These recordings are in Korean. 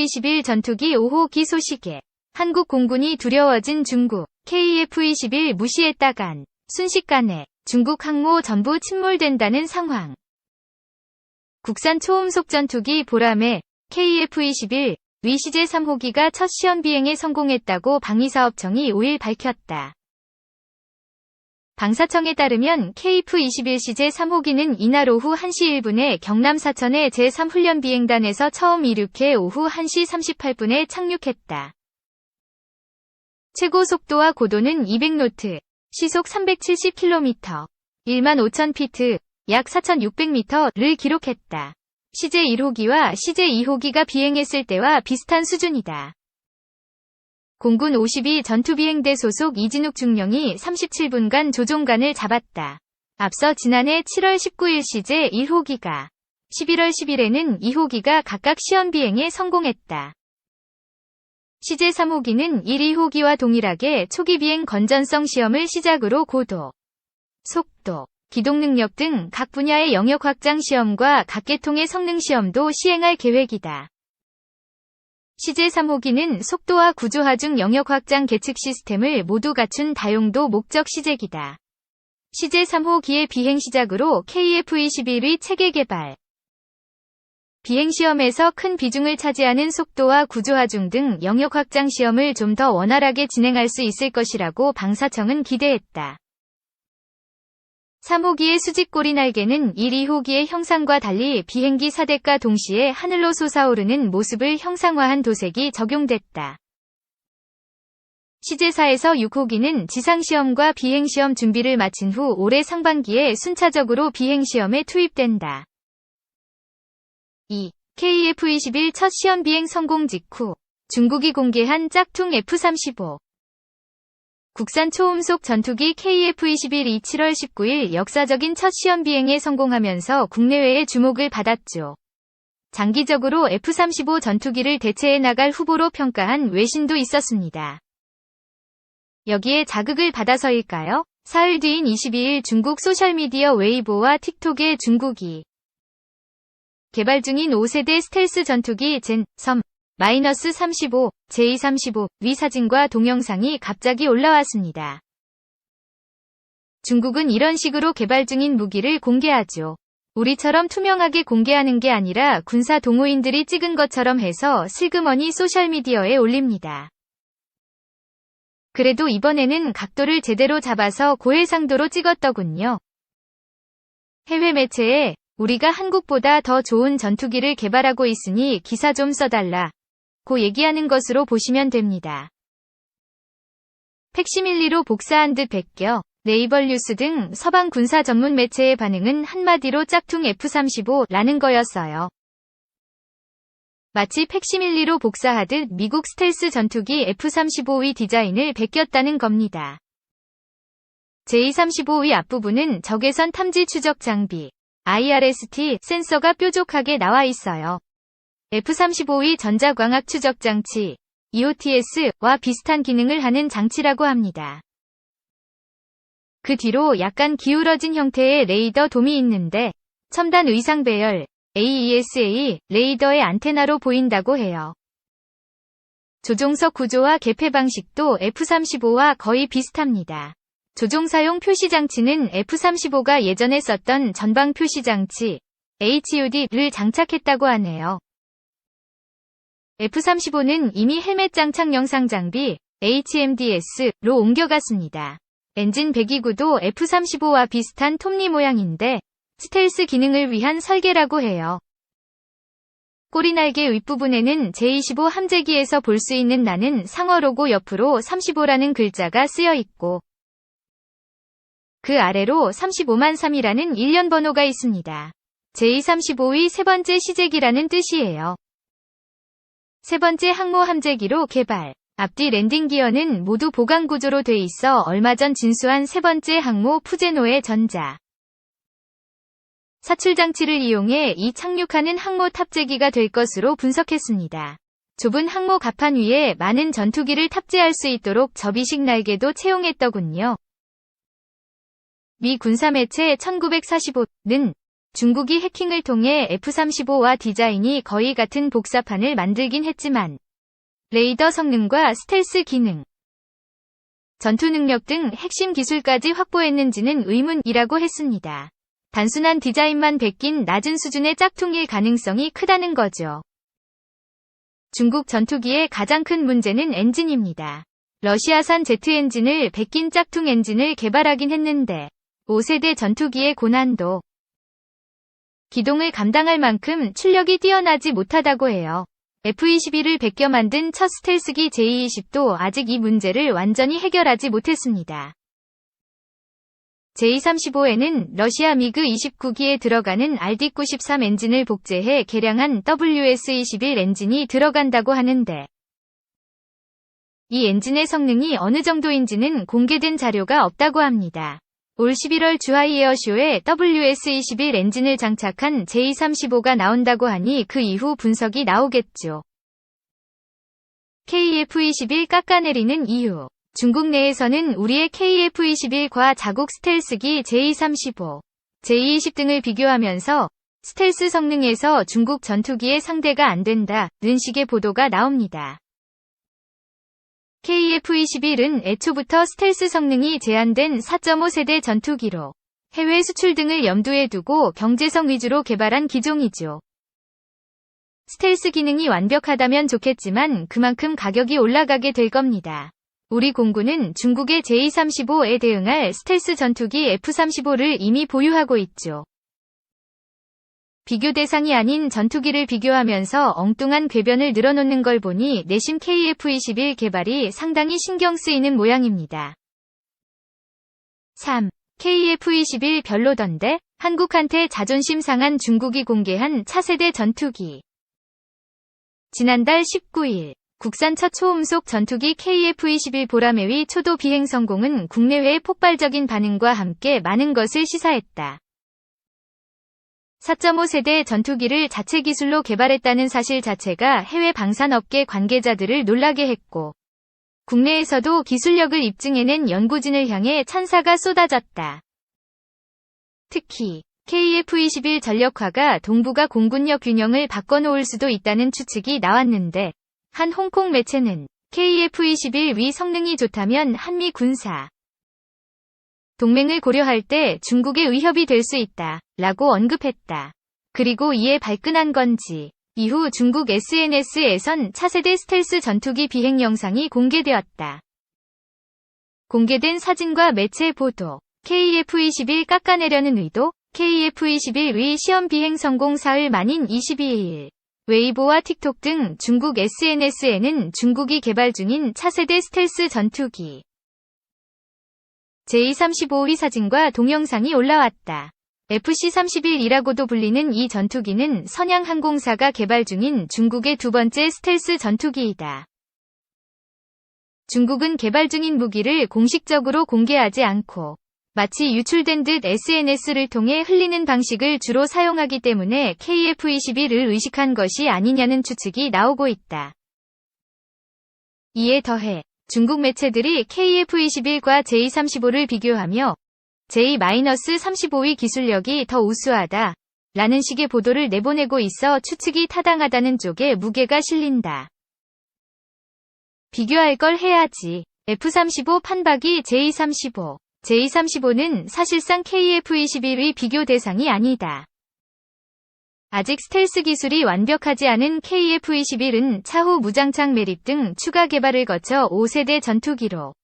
KF-21 전투기 5호기 소식에 한국 공군이 두려워진 중국, KF-21 무시했다간 순식간에 중국 항모 전부 침몰된다는 상황. 국산 초음속 전투기 보람의 KF-21 위시제 3호기가 첫 시험 비행에 성공했다고 방위사업청이 5일 밝혔다. 방사청에 따르면 KF-21시제 3호기는 이날 오후 1시 1분에 경남 사천의 제3훈련 비행단에서 처음 이륙해 오후 1시 38분에 착륙했다. 최고 속도와 고도는 200노트, 시속 370km, 15,000피트, 약 4,600m를 기록했다. 시제 1호기와 시제 2호기가 비행했을 때와 비슷한 수준이다. 공군 52 전투비행대 소속 이진욱 중령이 37분간 조종간을 잡았다. 앞서 지난해 7월 19일 시제 1호기가, 11월 10일에는 2호기가 각각 시험 비행에 성공했다. 시제 3호기는 1, 2호기와 동일하게 초기 비행 건전성 시험을 시작으로 고도, 속도, 기동 능력 등 각 분야의 영역 확장 시험과 각 계통의 성능 시험도 시행할 계획이다. 시제 3호기는 속도와 구조 하중 영역 확장 계측 시스템을 모두 갖춘 다용도 목적 시제기다. 시제 3호기의 비행 시작으로 KF-21의 체계 개발, 비행 시험에서 큰 비중을 차지하는 속도와 구조 하중 등 영역 확장 시험을 좀 더 원활하게 진행할 수 있을 것이라고 방사청은 기대했다. 3호기의 수직 꼬리 날개는 1, 2호기의 형상과 달리 비행기 사대과 동시에 하늘로 솟아오르는 모습을 형상화한 도색이 적용됐다. 시제 4에서 6호기는 지상시험과 비행시험 준비를 마친 후 올해 상반기에 순차적으로 비행시험에 투입된다. 2. KF-21 첫 시험 비행 성공 직후 중국이 공개한 짝퉁 F-35 국산 초음속 전투기 KF-21이 7월 19일 역사적인 첫 시험 비행에 성공하면서 국내외의 주목을 받았죠. 장기적으로 F-35 전투기를 대체해 나갈 후보로 평가한 외신도 있었습니다. 여기에 자극을 받아서일까요? 사흘 뒤인 22일 중국 소셜미디어 웨이보와 틱톡에 중국이 개발 중인 5세대 스텔스 전투기 젠-35, J-35 위 사진과 동영상이 갑자기 올라왔습니다. 중국은 이런 식으로 개발 중인 무기를 공개하죠. 우리처럼 투명하게 공개하는 게 아니라 군사 동호인들이 찍은 것처럼 해서 슬그머니 소셜미디어에 올립니다. 그래도 이번에는 각도를 제대로 잡아서 고해상도로 찍었더군요. 해외 매체에 우리가 한국보다 더 좋은 전투기를 개발하고 있으니 기사 좀 써달라 고 얘기하는 것으로 보시면 됩니다. 팩시밀리로 복사한 듯 베껴 네이버 뉴스 등 서방 군사 전문 매체의 반응은 한마디로 짝퉁 F-35라는 거였어요. 마치 팩시밀리로 복사하듯 미국 스텔스 전투기 F-35의 디자인을 베꼈다는 겁니다. J-35의 앞부분은 적외선 탐지 추적 장비 IRST 센서가 뾰족하게 나와 있어요. F-35의 전자광학 추적 장치 EOTS와 비슷한 기능을 하는 장치라고 합니다. 그 뒤로 약간 기울어진 형태의 레이더 돔이 있는데 첨단 의상 배열 AESA 레이더의 안테나로 보인다고 해요. 조종석 구조와 개폐 방식도 F-35와 거의 비슷합니다. 조종사용 표시장치는 F-35가 예전에 썼던 전방 표시장치 HUD를 장착했다고 하네요. F-35는 이미 헬멧 장착 영상 장비 HMDS로 옮겨갔습니다. 엔진 배기구도 F-35와 비슷한 톱니 모양인데 스텔스 기능을 위한 설계라고 해요. 꼬리날개 윗부분에는 J-25 함재기에서 볼 수 있는 나는 상어 로고 옆으로 35라는 글자가 쓰여 있고 그 아래로 35만3이라는 일련 번호가 있습니다. J-35의 세 번째 시제기라는 뜻이에요. 세 번째 항모 함재기로 개발. 앞뒤 랜딩 기어는 모두 보강 구조로 돼 있어 얼마 전 진수한 세 번째 항모 푸제노의 전자 사출 장치를 이용해 이 착륙하는 항모 탑재기가 될 것으로 분석했습니다. 좁은 항모 갑판 위에 많은 전투기를 탑재할 수 있도록 접이식 날개도 채용했더군요. 미 군사 매체 1945는 중국이 해킹을 통해 F-35와 디자인이 거의 같은 복사판을 만들긴 했지만 레이더 성능과 스텔스 기능, 전투 능력 등 핵심 기술까지 확보했는지는 의문이라고 했습니다. 단순한 디자인만 베낀 낮은 수준의 짝퉁일 가능성이 크다는 거죠. 중국 전투기의 가장 큰 문제는 엔진입니다. 러시아산 제트 엔진을 베낀 짝퉁 엔진을 개발하긴 했는데 5세대 전투기의 고난도, 기동을 감당할 만큼 출력이 뛰어나지 못하다고 해요. F-22를 베껴 만든 첫 스텔스기 J-20도 아직 이 문제를 완전히 해결하지 못했습니다. J-35에는 러시아 미그 29기에 들어가는 RD-93 엔진을 복제해 개량한 WS-21 엔진이 들어간다고 하는데 이 엔진의 성능이 어느 정도인지는 공개된 자료가 없다고 합니다. 올 11월 주하이 에어쇼에 WS-21 엔진을 장착한 J-35가 나온다고 하니 그 이후 분석이 나오겠죠. KF-21 깎아내리는 이유. 중국 내에서는 우리의 KF-21과 자국 스텔스기 J-35, J-20 등을 비교하면서 스텔스 성능에서 중국 전투기의 상대가 안 된다는 식의 보도가 나옵니다. KF-21은 애초부터 스텔스 성능이 제한된 4.5세대 전투기로 해외 수출 등을 염두에 두고 경제성 위주로 개발한 기종이죠. 스텔스 기능이 완벽하다면 좋겠지만 그만큼 가격이 올라가게 될 겁니다. 우리 공군은 중국의 J-35에 대응할 스텔스 전투기 F-35를 이미 보유하고 있죠. 비교 대상이 아닌 전투기를 비교하면서 엉뚱한 궤변을 늘어놓는 걸 보니 내심 KF-21 개발이 상당히 신경 쓰이는 모양입니다. 3. KF-21 별로던데? 한국한테 자존심 상한 중국이 공개한 차세대 전투기. 지난달 19일 국산 첫 초음속 전투기 KF-21 보라매위 초도 비행 성공은 국내외의 폭발적인 반응과 함께 많은 것을 시사했다. 4.5세대 전투기를 자체 기술로 개발했다는 사실 자체가 해외 방산업계 관계자들을 놀라게 했고 국내에서도 기술력을 입증해낸 연구진을 향해 찬사가 쏟아졌다. 특히 KF-21 전력화가 동북아 공군력 균형을 바꿔놓을 수도 있다는 추측이 나왔는데 한 홍콩 매체는 KF-21 위 성능이 좋다면 한미 군사 동맹을 고려할 때 중국의 위협이 될 수 있다 라고 언급했다. 그리고 이에 발끈한 건지 이후 중국 SNS에선 차세대 스텔스 전투기 비행 영상이 공개되었다. 공개된 사진과 매체 보도, KF-21 깎아내려는 의도, KF-21 위 시험 비행 성공 사흘 만인 22일. 웨이보와 틱톡 등 중국 SNS에는 중국이 개발 중인 차세대 스텔스 전투기 J-35위 사진과 동영상이 올라왔다. FC-31이라고도 불리는 이 전투기는 선양항공사가 개발 중인 중국의 두 번째 스텔스 전투기이다. 중국은 개발 중인 무기를 공식적으로 공개하지 않고 마치 유출된 듯 SNS를 통해 흘리는 방식을 주로 사용하기 때문에 KF-21을 의식한 것이 아니냐는 추측이 나오고 있다. 이에 더해 중국 매체들이 KF-21과 J-35를 비교하며 J-35의 기술력이 더 우수하다 라는 식의 보도를 내보내고 있어 추측이 타당하다는 쪽에 무게가 실린다. 비교할 걸 해야지. F-35 판박이 J-35. J-35는 사실상 KF-21의 비교 대상이 아니다. 아직 스텔스 기술이 완벽하지 않은 KF-21은 차후 무장착 매립 등 추가 개발을 거쳐 5세대 전투기로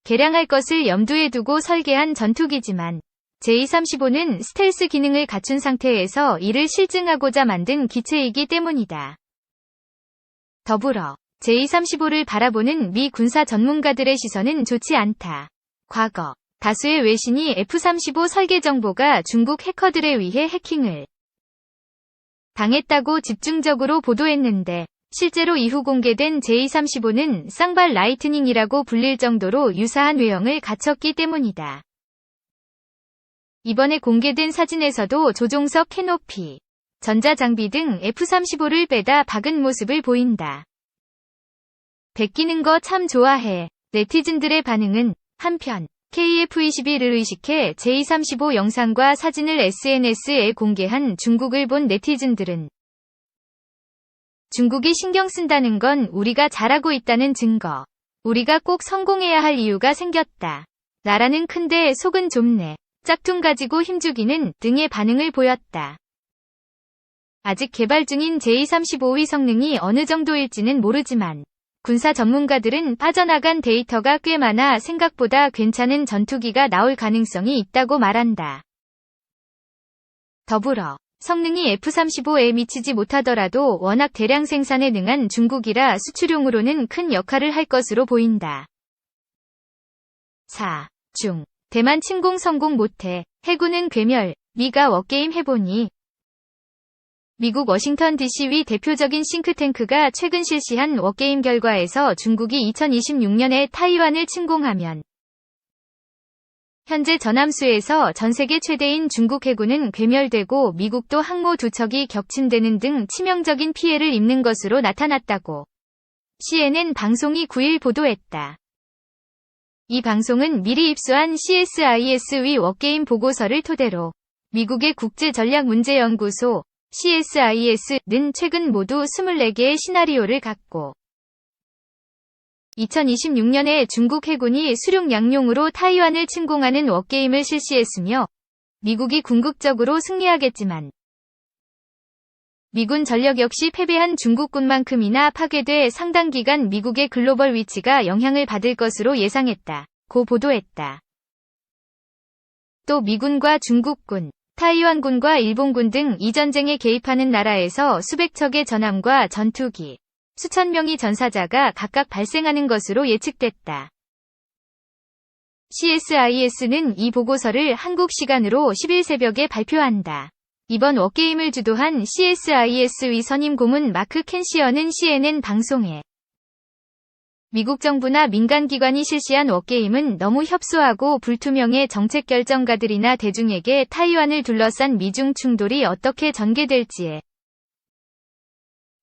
개량할 것을 염두에 두고 설계한 전투기지만 J-35는 스텔스 기능을 갖춘 상태에서 이를 실증하고자 만든 기체이기 때문이다. 더불어 J-35를 바라보는 미 군사 전문가들의 시선은 좋지 않다. 과거 다수의 외신이 F-35 설계 정보가 중국 해커들에 의해 해킹을 당했다고 집중적으로 보도했는데 실제로 이후 공개된 J-35는 쌍발 라이트닝이라고 불릴 정도로 유사한 외형을 갖췄기 때문이다. 이번에 공개된 사진에서도 조종석 캐노피, 전자장비 등 F-35를 빼다 박은 모습을 보인다. 베끼는 거 참 좋아해. 네티즌들의 반응은 한편 KF-21을 의식해 J-35 영상과 사진을 SNS에 공개한 중국을 본 네티즌들은 중국이 신경 쓴다는 건 우리가 잘하고 있다는 증거. 우리가 꼭 성공해야 할 이유가 생겼다. 나라는 큰데 속은 좁네. 짝퉁 가지고 힘주기는 등의 반응을 보였다. 아직 개발 중인 J-35의 성능이 어느 정도일지는 모르지만 군사 전문가들은 빠져나간 데이터가 꽤 많아 생각보다 괜찮은 전투기가 나올 가능성이 있다고 말한다. 더불어 성능이 F-35에 미치지 못하더라도 워낙 대량 생산에 능한 중국이라 수출용으로는 큰 역할을 할 것으로 보인다. 4. 중. 대만 침공 성공 못해. 해군은 괴멸. 미가 워게임 해보니. 미국 워싱턴 DC의 대표적인 싱크탱크가 최근 실시한 워게임 결과에서 중국이 2026년에 타이완을 침공하면 현재 전함수에서 전세계 최대인 중국 해군은 괴멸되고 미국도 항모 두 척이 격침되는 등 치명적인 피해를 입는 것으로 나타났다고 CNN 방송이 9일 보도했다. 이 방송은 미리 입수한 CSIS의 워게임 보고서를 토대로 미국의 국제전략문제연구소 CSIS는 최근 모두 24개의 시나리오를 갖고 2026년에 중국 해군이 수륙 양용으로 타이완을 침공하는 워게임을 실시했으며 미국이 궁극적으로 승리하겠지만 미군 전력 역시 패배한 중국군만큼이나 파괴돼 상당 기간 미국의 글로벌 위치가 영향을 받을 것으로 예상했다고 보도했다. 또 미군과 중국군, 타이완군과 일본군 등 이 전쟁에 개입하는 나라에서 수백 척의 전함과 전투기, 수천 명의 전사자가 각각 발생하는 것으로 예측됐다. CSIS는 이 보고서를 한국 시간으로 10일 새벽에 발표한다. 이번 워게임을 주도한 CSIS의 선임 고문 마크 켄시어는 CNN 방송에 미국 정부나 민간기관이 실시한 워게임은 너무 협소하고 불투명해 정책 결정가들이나 대중에게 타이완을 둘러싼 미중 충돌이 어떻게 전개될지에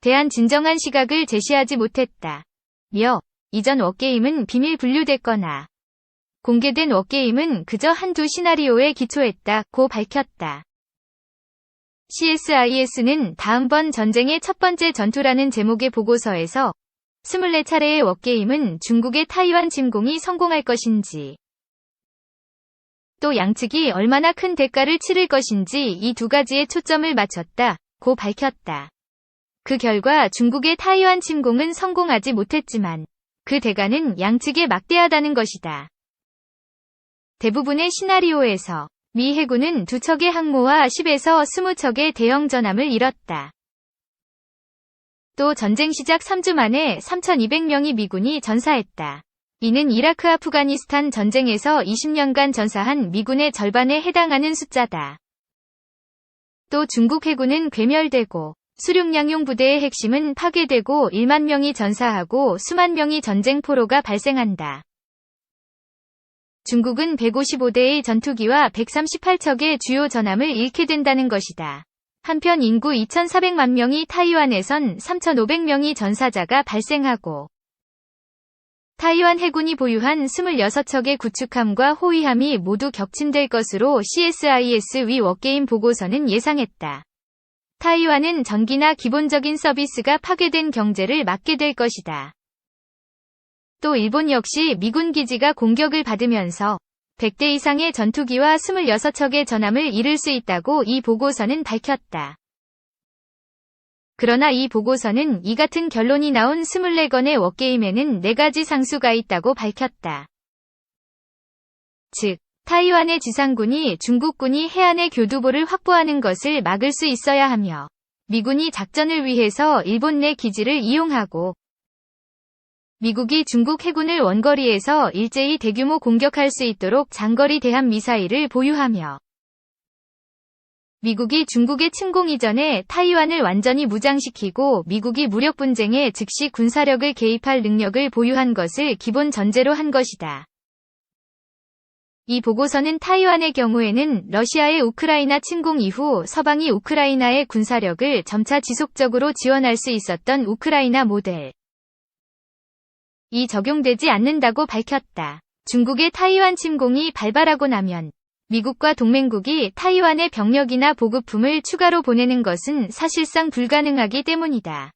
대한 진정한 시각을 제시하지 못했다. 며 이전 워게임은 비밀 분류됐거나 공개된 워게임은 그저 한두 시나리오에 기초했다고 밝혔다. CSIS는 다음번 전쟁의 첫 번째 전투라는 제목의 보고서에서 24차례의 워게임은 중국의 타이완 침공이 성공할 것인지 또 양측이 얼마나 큰 대가를 치를 것인지 이 두 가지에 초점을 맞췄다고 밝혔다. 그 결과 중국의 타이완 침공은 성공하지 못했지만 그 대가는 양측에 막대하다는 것이다. 대부분의 시나리오에서 미 해군은 2척의 항모와 10에서 20척의 대형 전함을 잃었다. 또 전쟁 시작 3주 만에 3,200명이 미군이 전사했다. 이는 이라크 아프가니스탄 전쟁에서 20년간 전사한 미군의 절반에 해당하는 숫자다. 또 중국 해군은 괴멸되고 수륙양용 부대의 핵심은 파괴되고 1만 명이 전사하고 수만 명이 전쟁 포로가 발생한다. 중국은 155대의 전투기와 138척의 주요 전함을 잃게 된다는 것이다. 한편 인구 2,400만 명이 타이완에선 3,500명이 전사자가 발생하고 타이완 해군이 보유한 26척의 구축함과 호위함이 모두 격침될 것으로 CSIS의 워게임 보고서는 예상했다. 타이완은 전기나 기본적인 서비스가 파괴된 경제를 맞게 될 것이다. 또 일본 역시 미군 기지가 공격을 받으면서 100대 이상의 전투기와 26척의 전함을 잃을 수 있다고 이 보고서는 밝혔다. 그러나 이 보고서는 이 같은 결론이 나온 24건의 워게임에는 4가지 상수가 있다고 밝혔다. 즉, 타이완의 지상군이 중국군이 해안의 교두보를 확보하는 것을 막을 수 있어야 하며 미군이 작전을 위해서 일본 내 기지를 이용하고 미국이 중국 해군을 원거리에서 일제히 대규모 공격할 수 있도록 장거리 대함 미사일을 보유하며 미국이 중국의 침공 이전에 타이완을 완전히 무장시키고 미국이 무력 분쟁에 즉시 군사력을 개입할 능력을 보유한 것을 기본 전제로 한 것이다. 이 보고서는 타이완의 경우에는 러시아의 우크라이나 침공 이후 서방이 우크라이나의 군사력을 점차 지속적으로 지원할 수 있었던 우크라이나 모델 이 적용되지 않는다고 밝혔다. 중국의 타이완 침공이 발발하고 나면 미국과 동맹국이 타이완에 병력이나 보급품을 추가로 보내는 것은 사실상 불가능하기 때문이다.